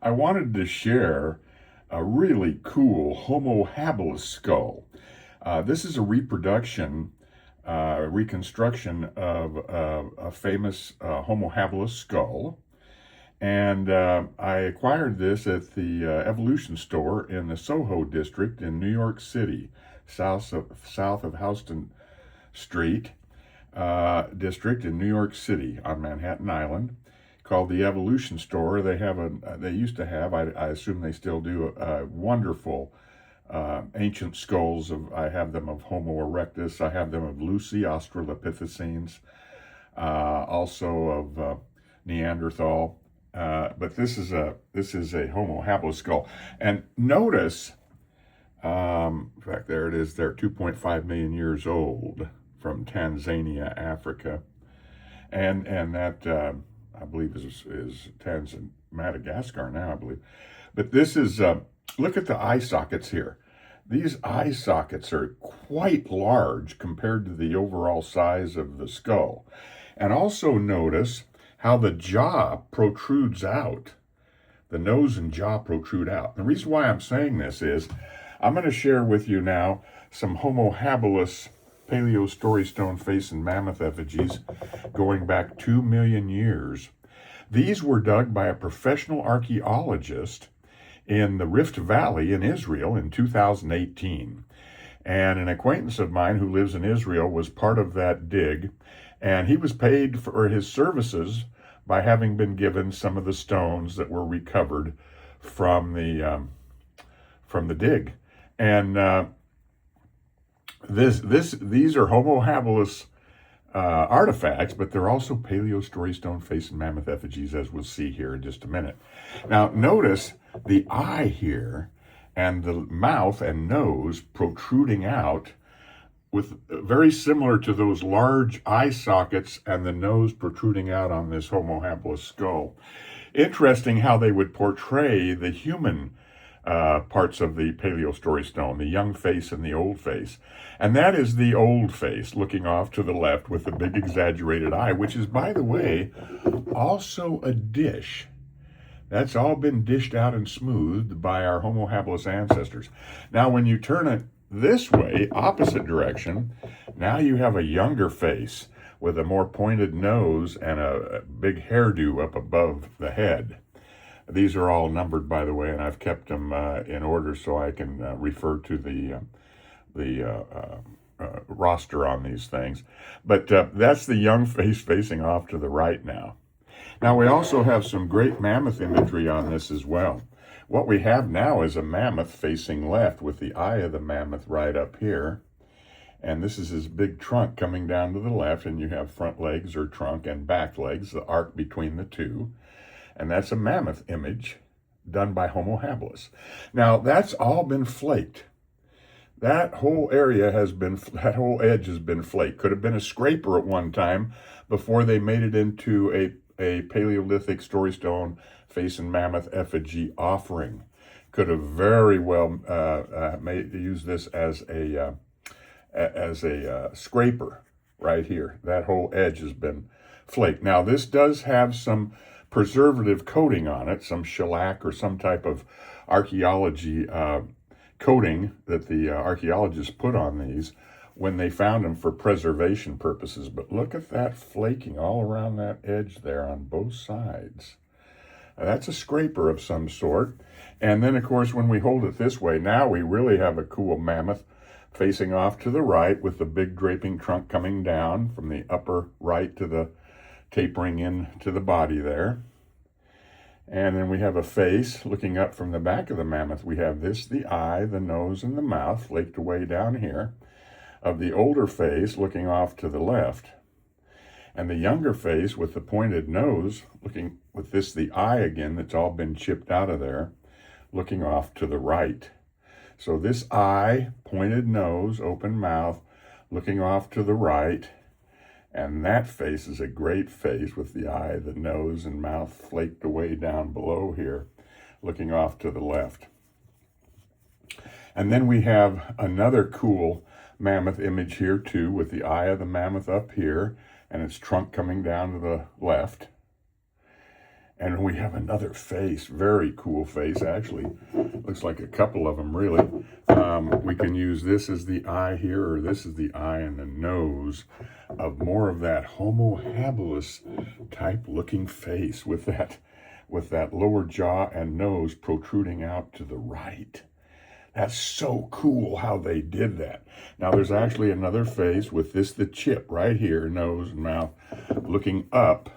I wanted to share a really cool Homo habilis skull. This is a reproduction, reconstruction of a famous Homo habilis skull. And I acquired this at the Evolution store in the Soho district in New York City, south of Houston Street district in New York City on Manhattan Island, called the Evolution Store. They used to have, I assume they still do, wonderful ancient skulls. I have them of Homo erectus. I have them of Lucy, Australopithecines, also of Neanderthal. But this is a Homo habilis skull. And notice, in fact, there it is. They're 2.5 million years old, from Tanzania, Africa, and that I believe is Madagascar now, I believe. But this is look at the eye sockets here. These eye sockets are quite large compared to the overall size of the skull. And also notice how the jaw protrudes out. The nose and jaw protrude out. The reason why I'm saying this is I'm going to share with you now some Homo habilis Paleo Story Stone face and mammoth effigies going back 2 million years. These were dug by a professional archaeologist in the Rift Valley in Israel in 2018. And an acquaintance of mine who lives in Israel was part of that dig, and he was paid for his services by having been given some of the stones that were recovered from the dig. And these are Homo habilis artifacts, but they're also Paleo Story Stone face and mammoth effigies, as we'll see here in just a minute. Now, notice the eye here and the mouth and nose protruding out, with very similar to those large eye sockets and the nose protruding out on this Homo habilis skull. Interesting how they would portray the human parts of the Paleo Story Stone, the young face and the old face. And that is the old face looking off to the left with the big exaggerated eye, which is, by the way, also a dish. That's all been dished out and smoothed by our Homo habilis ancestors. Now, when you turn it this way, opposite direction, now you have a younger face with a more pointed nose and a big hairdo up above the head. These are all numbered, by the way, and I've kept them in order so I can refer to the roster on these things. But that's the young face facing off to the right now. Now, we also have some great mammoth imagery on this as well. What we have now is a mammoth facing left with the eye of the mammoth right up here. And this is his big trunk coming down to the left, and you have front legs or trunk and back legs, the arc between the two. And that's a mammoth image done by Homo habilis. Now, that's all been flaked. That whole area that whole edge has been flaked. Could have been a scraper at one time before they made it into a Paleolithic story stone face and mammoth effigy offering. Could have very well used this as a scraper right here. That whole edge has been flaked. Now, this does have some preservative coating on it, some shellac or some type of archaeology coating that the archaeologists put on these when they found them for preservation purposes. But look at that flaking all around that edge there on both sides. That's a scraper of some sort. And then, of course, when we hold it this way, now we really have a cool mammoth facing off to the right with the big draping trunk coming down from the upper right to the tapering in to the body there. And then we have a face looking up from the back of the mammoth. We have the eye, the nose, and the mouth flaked away down here of the older face looking off to the left. And the younger face with the pointed nose looking with the eye again that's all been chipped out of there, looking off to the right. So this eye, pointed nose, open mouth, looking off to the right. And that face is a great face with the eye, the nose, and mouth flaked away down below here, looking off to the left. And then we have another cool mammoth image here too, with the eye of the mammoth up here and its trunk coming down to the left. And we have another face, very cool face, actually. Looks like a couple of them, really. We can use this as the eye here, or this is the eye and the nose of more of that Homo habilis type looking face with that lower jaw and nose protruding out to the right. That's so cool how they did that. Now there's actually another face with the chip right here, nose and mouth, looking up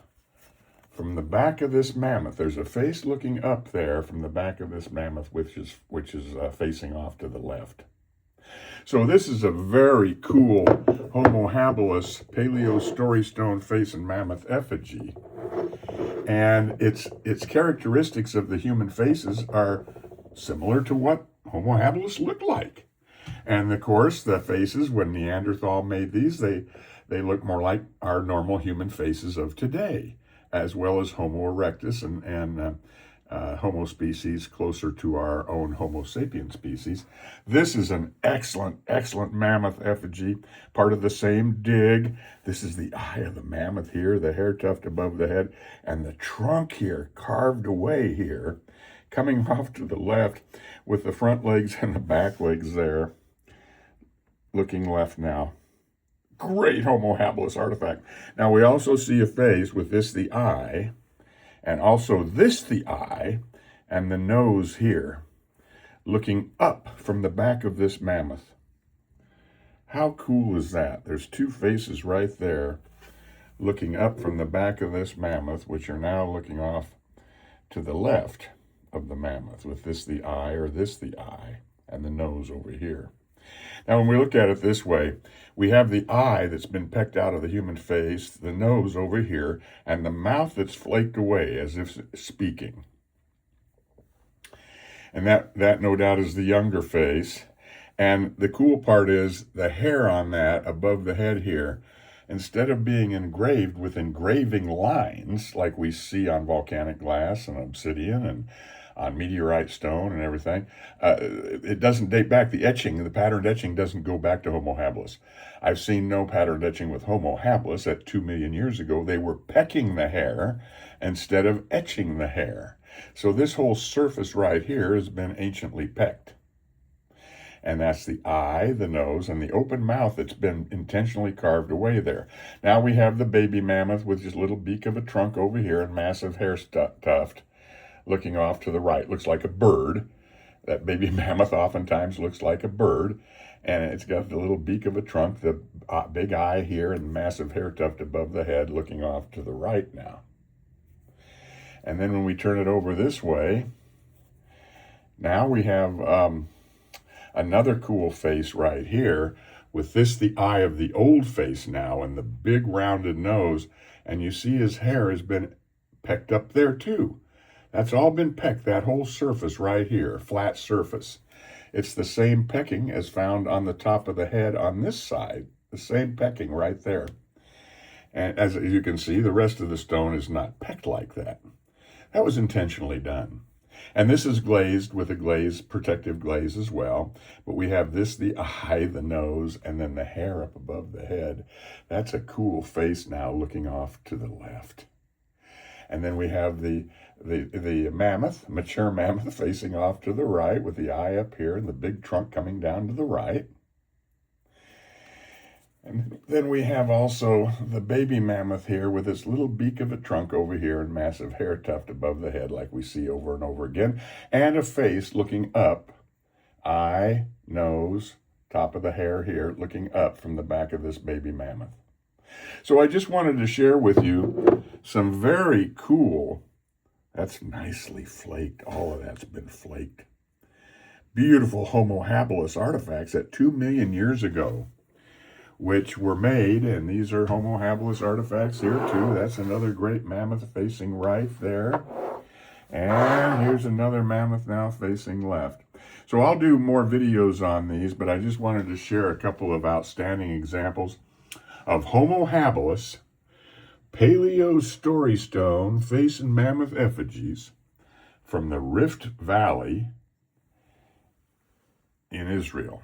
from the back of this mammoth. There's a face looking up there from the back of this mammoth, which is facing off to the left. So this is a very cool Homo habilis Paleo Story Stone face and mammoth effigy. And its characteristics of the human faces are similar to what Homo habilis looked like. And of course, the faces, when Neanderthal made these, they look more like our normal human faces of today, as well as Homo erectus and Homo species closer to our own Homo sapien species. This is an excellent, excellent mammoth effigy, part of the same dig. This is the eye of the mammoth here, the hair tuft above the head, and the trunk here, carved away here, coming off to the left with the front legs and the back legs there. Looking left now. Great Homo habilis artifact. Now we also see a face with this the eye, and also this the eye, and the nose here, looking up from the back of this mammoth. How cool is that? There's two faces right there, looking up from the back of this mammoth, which are now looking off to the left of the mammoth, with this the eye, or this the eye, and the nose over here. Now, when we look at it this way, we have the eye that's been pecked out of the human face, the nose over here, and the mouth that's flaked away as if speaking. And that no doubt is the younger face. And the cool part is the hair on that above the head here, instead of being engraved with engraving lines like we see on volcanic glass and obsidian and on meteorite stone and everything, it doesn't date back. The patterned etching doesn't go back to Homo habilis. I've seen no patterned etching with Homo habilis at 2 million years ago. They were pecking the hair instead of etching the hair. So this whole surface right here has been anciently pecked. And that's the eye, the nose, and the open mouth that's been intentionally carved away there. Now we have the baby mammoth with his little beak of a trunk over here and massive hair tuft looking off to the right. Looks like a bird. That baby mammoth oftentimes looks like a bird. And it's got the little beak of a trunk, the big eye here, and the massive hair tuft above the head looking off to the right now. And then when we turn it over this way, now we have another cool face right here with this the eye of the old face now and the big rounded nose. And you see his hair has been pecked up there too. That's all been pecked, that whole surface right here, flat surface. It's the same pecking as found on the top of the head on this side, the same pecking right there. And as you can see, the rest of the stone is not pecked like that. That was intentionally done. And this is glazed with a protective glaze as well. But we have this, the eye, the nose, and then the hair up above the head. That's a cool face now looking off to the left. And then we have the mammoth, mature mammoth, facing off to the right with the eye up here and the big trunk coming down to the right. And then we have also the baby mammoth here with its little beak of a trunk over here and massive hair tuft above the head like we see over and over again. And a face looking up, eye, nose, top of the hair here, looking up from the back of this baby mammoth. So I just wanted to share with you some very cool, that's nicely flaked, all of that's been flaked, beautiful Homo habilis artifacts at 2 million years ago, which were made, and these are Homo habilis artifacts here too. That's another great mammoth facing right there. And here's another mammoth now facing left. So I'll do more videos on these, but I just wanted to share a couple of outstanding examples of Homo habilis Paleo Story Stone face and mammoth effigies from the Rift Valley in Israel.